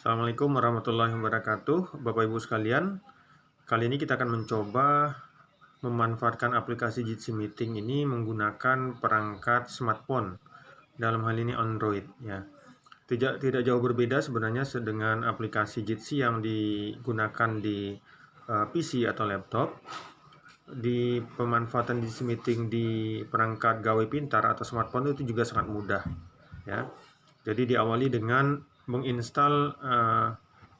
Assalamualaikum warahmatullahi wabarakatuh, Bapak Ibu sekalian. Kali ini kita akan mencoba memanfaatkan aplikasi Jitsi Meeting ini menggunakan perangkat smartphone. Dalam hal ini Android, ya. Tidak jauh berbeda sebenarnya dengan aplikasi Jitsi yang digunakan di PC atau laptop. Di pemanfaatan Jitsi Meeting di perangkat gawai pintar atau smartphone itu juga sangat mudah, ya. Jadi diawali dengan menginstal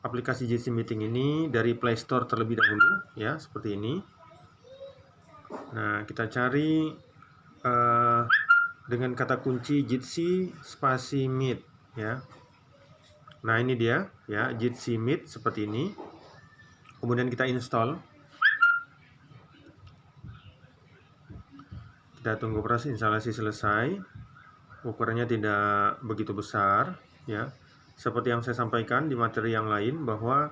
aplikasi Jitsi Meeting ini dari Play Store terlebih dahulu, ya, seperti ini. Nah, kita cari dengan kata kunci Jitsi spasi Meet, ya. Nah, ini dia, ya, Jitsi Meet seperti ini. Kemudian kita install. Kita tunggu proses instalasi selesai. Ukurannya tidak begitu besar, ya. Seperti yang saya sampaikan di materi yang lain bahwa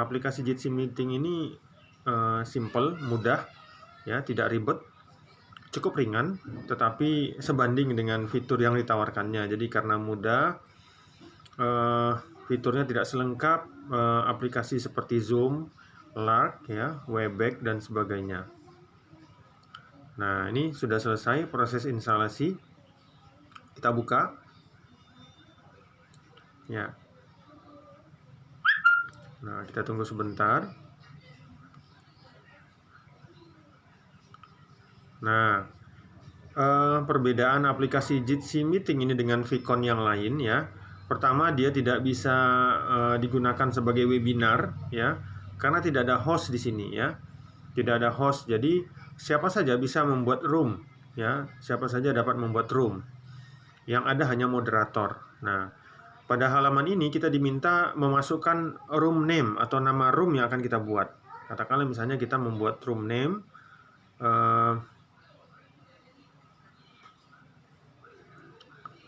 aplikasi Jitsi Meeting ini simple, mudah, ya, tidak ribet, cukup ringan, tetapi sebanding dengan fitur yang ditawarkannya. Jadi karena mudah, fiturnya tidak selengkap aplikasi seperti Zoom, Lark, ya, Webex dan sebagainya. Nah, ini sudah selesai proses instalasi. Kita buka, ya. Nah, kita tunggu sebentar. Nah, perbedaan aplikasi Jitsi Meeting ini dengan Vicon yang lain, ya. Pertama, dia tidak bisa digunakan sebagai webinar, ya, karena tidak ada host di sini, ya. Tidak ada host, jadi siapa saja bisa membuat room, ya. Siapa saja dapat membuat room. Yang ada hanya moderator. Nah, pada halaman ini kita diminta memasukkan room name atau nama room yang akan kita buat. Katakanlah misalnya kita membuat room name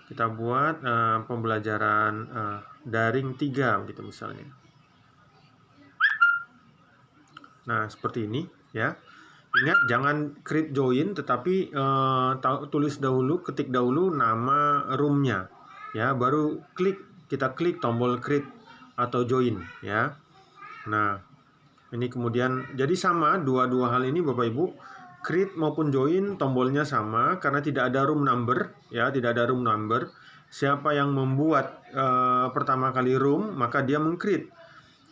kita buat pembelajaran daring 3 gitu misalnya. Nah, seperti ini, ya. Ingat jangan create join, tetapi ketik dahulu nama roomnya, ya. Baru kita klik tombol create atau join, ya. Nah, ini kemudian jadi sama dua hal ini Bapak Ibu. Create maupun join tombolnya sama karena tidak ada room number, ya, tidak ada room number. Siapa yang membuat pertama kali room, maka dia meng-create.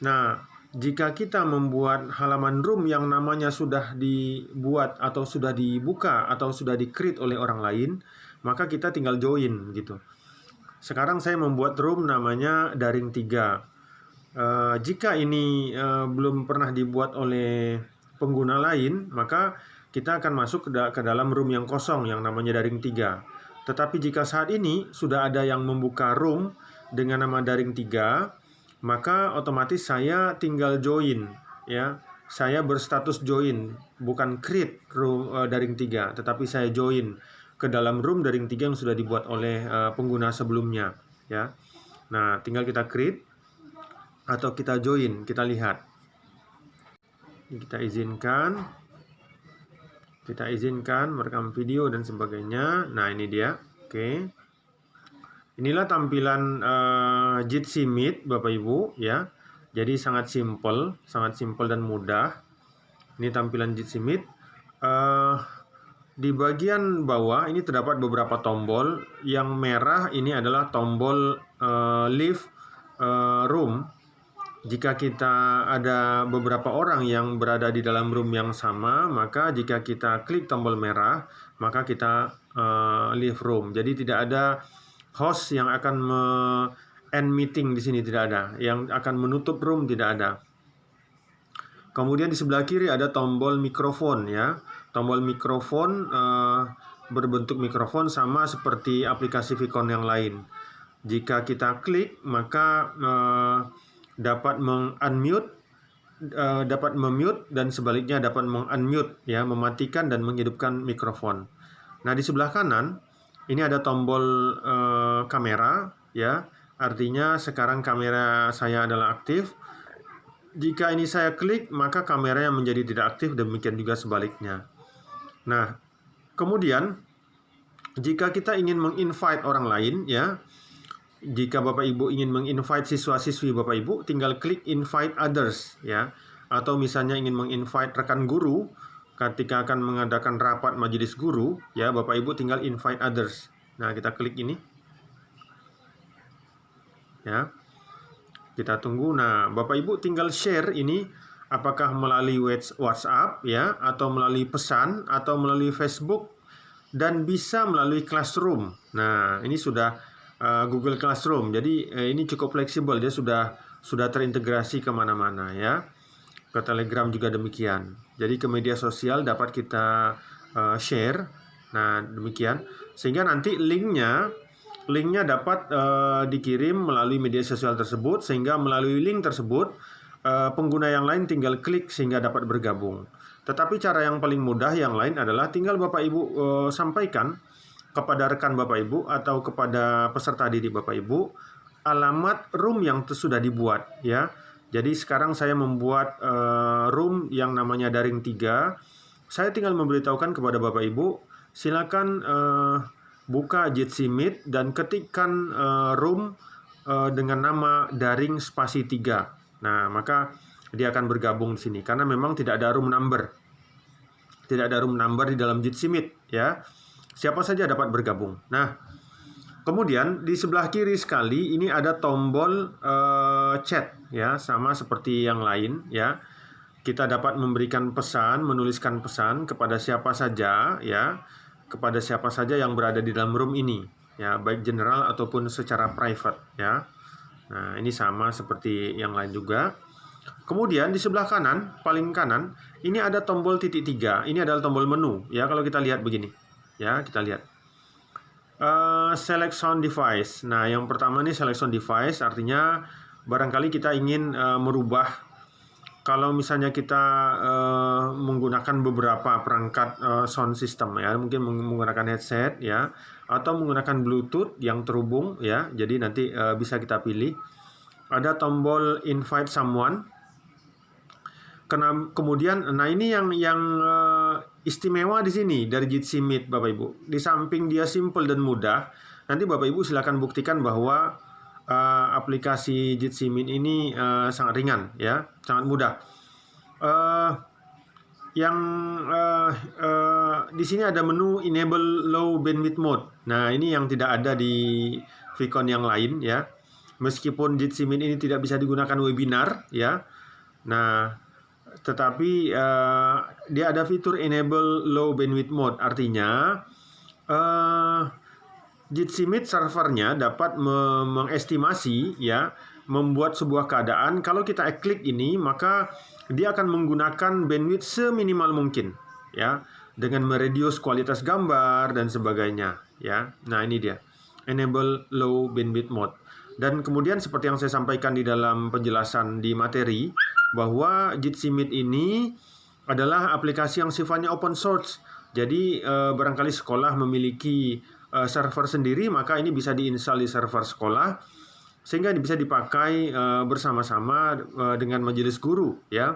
Nah, jika kita membuat halaman room yang namanya sudah dibuat atau sudah dibuka atau sudah di-create oleh orang lain, maka kita tinggal join gitu. Sekarang saya membuat room namanya daring 3. Jika ini belum pernah dibuat oleh pengguna lain, maka kita akan masuk ke dalam room yang kosong yang namanya daring 3. Tetapi jika saat ini sudah ada yang membuka room dengan nama daring 3, maka otomatis saya tinggal join, ya. Saya berstatus join, bukan create room daring 3, tetapi saya join ke dalam room daring 3 yang sudah dibuat oleh pengguna sebelumnya, ya. Nah, tinggal kita create atau kita join, kita lihat. Kita izinkan merekam video dan sebagainya. Nah, ini dia. Oke. Inilah tampilan Jitsi Meet Bapak Ibu, ya. Jadi sangat simple dan mudah. Ini tampilan Jitsi Meet. Di bagian bawah ini terdapat beberapa tombol. Yang merah ini adalah tombol leave room. Jika kita ada beberapa orang yang berada di dalam room yang sama, maka jika kita klik tombol merah, maka kita leave room. Jadi tidak ada host yang akan end meeting di sini, tidak ada. Yang akan menutup room tidak ada. Kemudian di sebelah kiri ada tombol mikrofon, ya. Tombol mikrofon berbentuk mikrofon sama seperti aplikasi Vicon yang lain. Jika kita klik, maka dapat meng-unmute, dapat memute dan sebaliknya dapat meng-unmute, ya, mematikan dan menghidupkan mikrofon. Nah, di sebelah kanan ini ada tombol kamera, ya. Artinya sekarang kamera saya adalah aktif. Jika ini saya klik, maka kameranya menjadi tidak aktif, demikian juga sebaliknya. Nah, kemudian jika kita ingin meng-invite orang lain, ya, jika Bapak Ibu ingin menginvite siswa-siswi Bapak Ibu, tinggal klik invite others ya. Atau misalnya ingin menginvite rekan guru ketika akan mengadakan rapat majelis guru ya, Bapak Ibu tinggal invite others. Nah, kita klik ini. Ya. Kita tunggu. Nah, Bapak Ibu tinggal share ini apakah melalui WhatsApp ya, atau melalui pesan, atau melalui Facebook, dan bisa melalui Classroom. Nah, ini sudah Google Classroom. Jadi ini cukup fleksibel, dia sudah terintegrasi kemana-mana ya. Ke Telegram juga demikian. Jadi ke media sosial dapat kita share. Nah, demikian. Sehingga nanti linknya dapat dikirim melalui media sosial tersebut, sehingga melalui link tersebut pengguna yang lain tinggal klik sehingga dapat bergabung. Tetapi cara yang paling mudah yang lain adalah tinggal Bapak Ibu sampaikan kepada rekan Bapak Ibu atau kepada peserta didik Bapak Ibu alamat room yang sudah dibuat ya. Jadi sekarang saya membuat room yang namanya daring 3. Saya tinggal memberitahukan kepada Bapak Ibu, silakan buka Jitsi Meet dan ketikkan room dengan nama daring spasi 3. Nah, maka dia akan bergabung di sini karena memang tidak ada room number. Tidak ada room number di dalam Jitsi Meet ya. Siapa saja dapat bergabung. Nah, kemudian di sebelah kiri sekali ini ada tombol chat ya, sama seperti yang lain ya. Kita dapat memberikan pesan, menuliskan pesan kepada siapa saja ya, kepada siapa saja yang berada di dalam room ini ya, baik general ataupun secara private ya. Nah, ini sama seperti yang lain juga. Kemudian di sebelah kanan, paling kanan, ini ada tombol titik 3. Ini adalah tombol menu ya, kalau kita lihat begini. Ya, kita lihat. Select sound device. Nah, yang pertama ini select sound device, artinya barangkali kita ingin merubah. Kalau misalnya kita menggunakan beberapa perangkat sound system ya, mungkin menggunakan headset ya, atau menggunakan Bluetooth yang terhubung ya. Jadi nanti bisa kita pilih. Ada tombol invite someone. Kemudian, nah ini yang istimewa di sini dari Jitsi Meet Bapak Ibu. Di samping dia simple dan mudah, nanti Bapak Ibu silakan buktikan bahwa aplikasi Jitsi Meet ini sangat ringan ya, sangat mudah. Di sini ada menu enable low bandwidth mode. Nah, ini yang tidak ada di Vicon yang lain ya. Meskipun Jitsi Meet ini tidak bisa digunakan webinar ya. Nah, tetapi dia ada fitur enable low bandwidth mode, artinya Jitsi Meet servernya dapat mengestimasi ya, membuat sebuah keadaan kalau kita klik ini maka dia akan menggunakan bandwidth seminimal mungkin ya, dengan mereduce kualitas gambar dan sebagainya ya. Nah, ini dia enable low bandwidth mode. Dan kemudian seperti yang saya sampaikan di dalam penjelasan di materi, bahwa Jitsi Meet ini adalah aplikasi yang sifatnya open source. Jadi barangkali sekolah memiliki server sendiri, maka ini bisa diinstal di server sekolah sehingga bisa dipakai bersama-sama dengan majelis guru ya.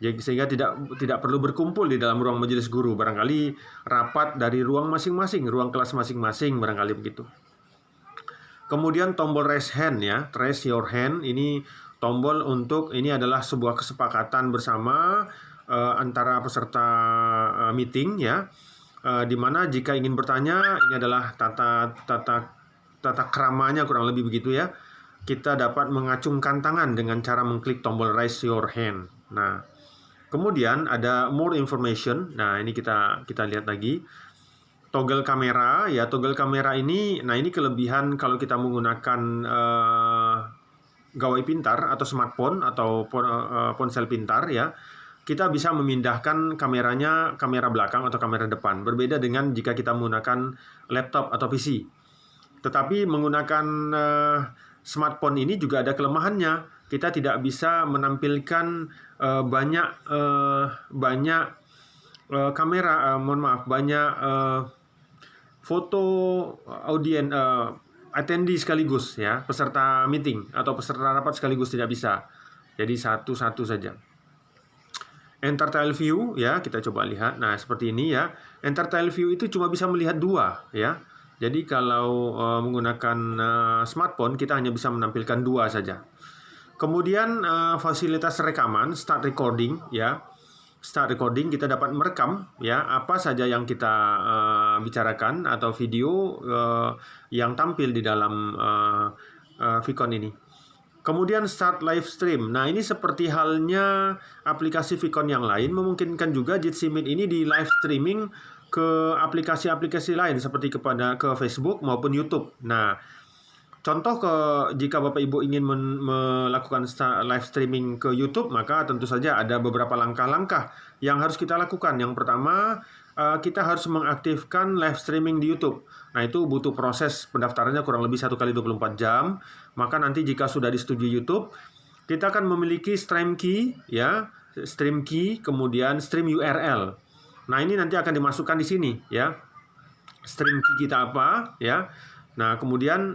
Jadi sehingga tidak perlu berkumpul di dalam ruang majelis guru, barangkali rapat dari ruang masing-masing, ruang kelas masing-masing, barangkali begitu. Kemudian tombol raise hand ya, raise your hand, ini tombol untuk, ini adalah sebuah kesepakatan bersama antara peserta meeting ya, di mana jika ingin bertanya, ini adalah tata keramanya kurang lebih begitu ya. Kita dapat mengacungkan tangan dengan cara mengklik tombol raise your hand. Nah, kemudian ada more information. Nah, ini kita lihat lagi. Toggle kamera ya, toggle kamera ini, nah ini kelebihan kalau kita menggunakan gawai pintar atau smartphone atau ponsel pintar ya, kita bisa memindahkan kameranya, kamera belakang atau kamera depan. Berbeda dengan jika kita menggunakan laptop atau PC. Tetapi menggunakan smartphone ini juga ada kelemahannya. Kita tidak bisa menampilkan banyak kamera, banyak foto audien attendee sekaligus ya, peserta meeting atau peserta rapat sekaligus tidak bisa. Jadi satu-satu saja. Entertail view ya, kita coba lihat. Nah, seperti ini ya. Entertail view itu cuma bisa melihat dua ya. Jadi kalau menggunakan smartphone kita hanya bisa menampilkan 2 saja. Kemudian fasilitas rekaman, start recording ya. Start recording kita dapat merekam ya apa saja yang kita bicarakan atau video yang tampil di dalam Vicon ini. Kemudian start live stream. Nah, ini seperti halnya aplikasi Vicon yang lain memungkinkan juga Jitsi Meet ini di live streaming ke aplikasi-aplikasi lain seperti ke Facebook maupun YouTube. Nah, contoh jika Bapak Ibu ingin melakukan live streaming ke YouTube, maka tentu saja ada beberapa langkah-langkah yang harus kita lakukan. Yang pertama, kita harus mengaktifkan live streaming di YouTube. Nah, itu butuh proses pendaftarannya kurang lebih 1 kali 24 jam. Maka nanti jika sudah disetujui YouTube, kita akan memiliki stream key, ya, stream key, kemudian stream URL. Nah, ini nanti akan dimasukkan di sini, ya. Stream key kita apa, ya. Nah, kemudian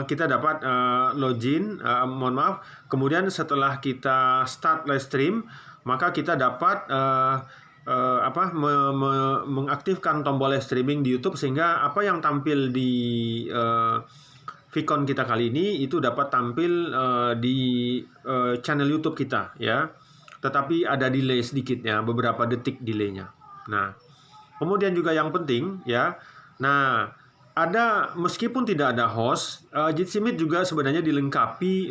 kita dapat login, kemudian setelah kita start live stream, maka kita dapat mengaktifkan tombol live streaming di YouTube sehingga apa yang tampil di Vicon kita kali ini itu dapat tampil di channel YouTube kita ya. Tetapi ada delay sedikitnya, beberapa detik delaynya. Nah, kemudian juga yang penting ya. Nah, meskipun tidak ada host, Jitsi Meet juga sebenarnya dilengkapi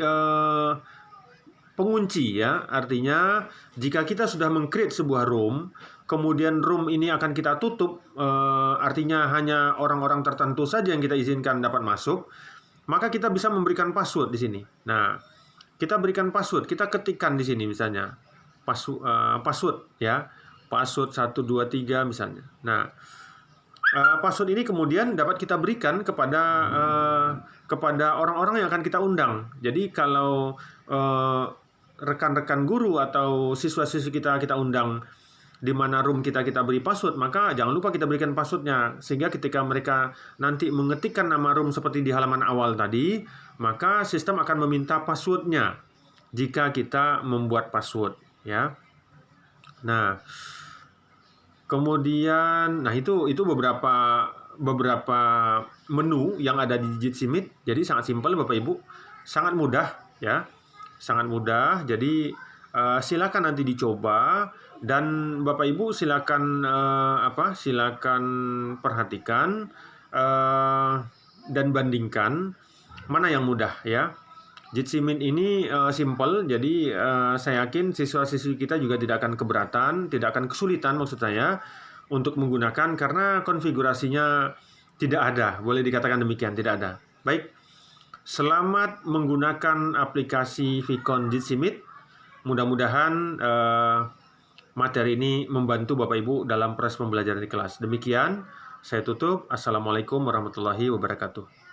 pengunci ya. Artinya jika kita sudah meng-create sebuah room, kemudian room ini akan kita tutup, artinya hanya orang-orang tertentu saja yang kita izinkan dapat masuk, maka kita bisa memberikan password di sini. Nah, kita berikan password, kita ketikkan di sini misalnya password ya. Password 123 misalnya. Nah, password ini kemudian dapat kita berikan kepada orang-orang yang akan kita undang. Jadi kalau rekan-rekan guru atau siswa-siswi kita undang di mana room kita beri password, maka jangan lupa kita berikan passwordnya sehingga ketika mereka nanti mengetikkan nama room seperti di halaman awal tadi, maka sistem akan meminta passwordnya jika kita membuat password ya. Nah, kemudian, itu beberapa menu yang ada di Jitsi Meet. Jadi sangat simpel Bapak Ibu, sangat mudah ya, sangat mudah. Jadi silakan nanti dicoba dan Bapak Ibu silakan perhatikan dan bandingkan mana yang mudah ya. Jitsi Meet ini simple, jadi saya yakin siswa-siswi kita juga tidak akan keberatan, tidak akan kesulitan maksud saya untuk menggunakan karena konfigurasinya tidak ada, boleh dikatakan demikian, tidak ada. Baik, selamat menggunakan aplikasi Vicon Jitsi Meet. Mudah-mudahan materi ini membantu Bapak Ibu dalam proses pembelajaran di kelas. Demikian, saya tutup. Assalamualaikum warahmatullahi wabarakatuh.